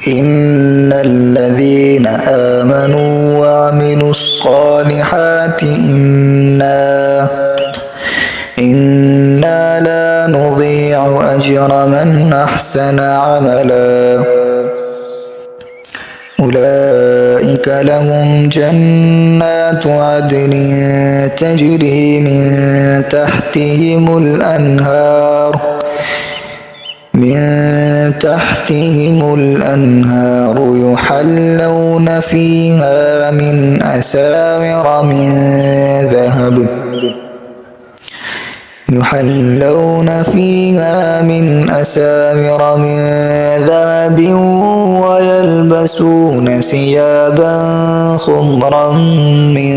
إن الذين آمنوا وعملوا الصالحات إنا لا نضيع أجر من أحسن عملا. أولئك لهم جنات عدن تجري من تحتهم الأنهار يحلون فيها من أساور من ذهب ويلبسون ثيابا خضرا من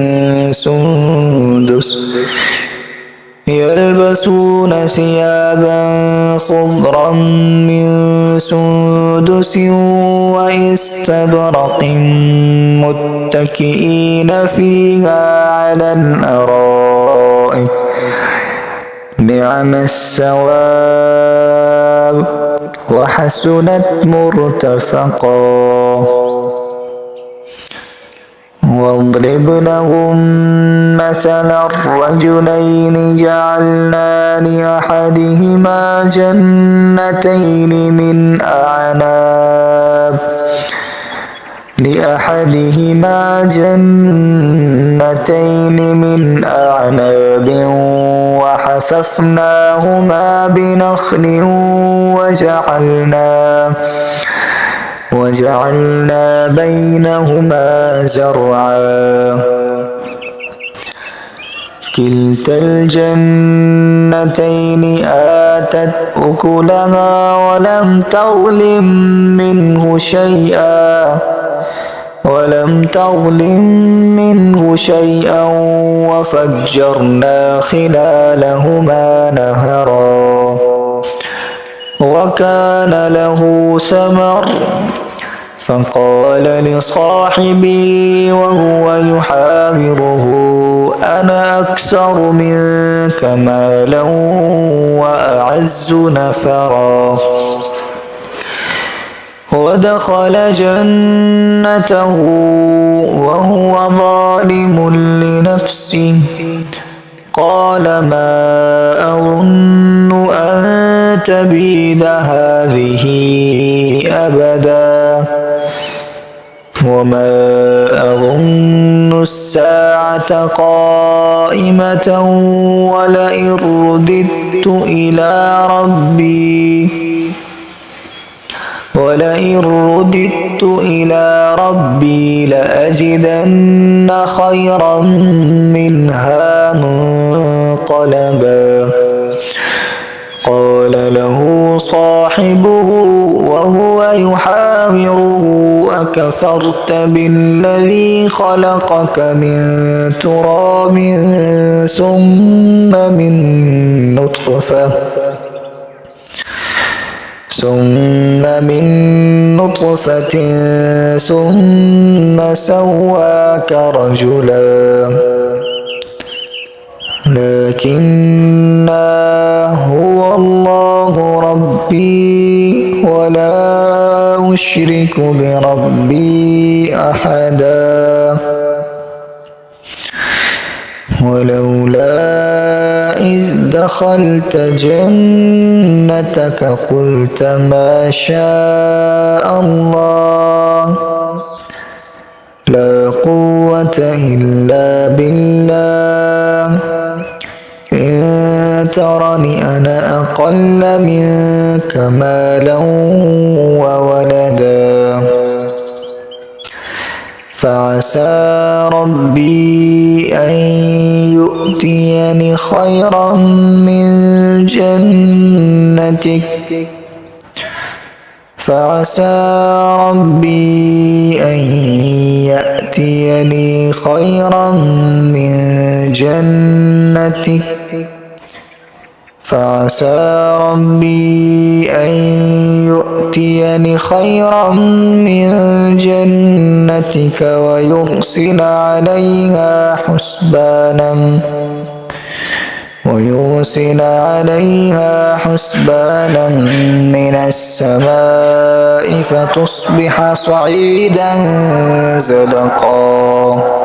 سندس وإستبرق متكئين فيها على الأرائك نعم الثواب وحسنت مرتفقا. واضرب لهم مثلا الرجلين جعلنا لأحدهما جنتين من أعناب وحففناهما بنخل وجعلنا بينهما زرعا. كلتا الجنتين آتت أكلها ولم تظلم منه شيئا وفجرنا خلالهما نهرا. وكان له ثمر فقال لصاحبه وهو يحاوره أنا أكثر منك مالا وأعز نفرا. ودخل جنته وهو ظالم لنفسه قال ما أظن أن تبيد هذه أبدا وما أظن الساعة قائمة ولئن رددت إلى ربي لأجدن خيرا منها منقلبا. قال له صاحبه وهو يحاوره أكفرت بالذي خلقك من تراب ثم من نطفة ثم سواك رجلا لكن هو الله ربي ولا أشرك بربي أحدا. ولولا إذ دخلت جنتك قلت ما شاء الله لا قوة إلا بالله إن ترني أنا أقل منك مالا وولدا فعسى ربي أن يؤتيني خيرا من جنتك فعسى ربي أن يؤتيني خيرا من جنتك ويرسل عليها ويرسل عليها حسبانا من السماء فتصبح صعيدا زلقا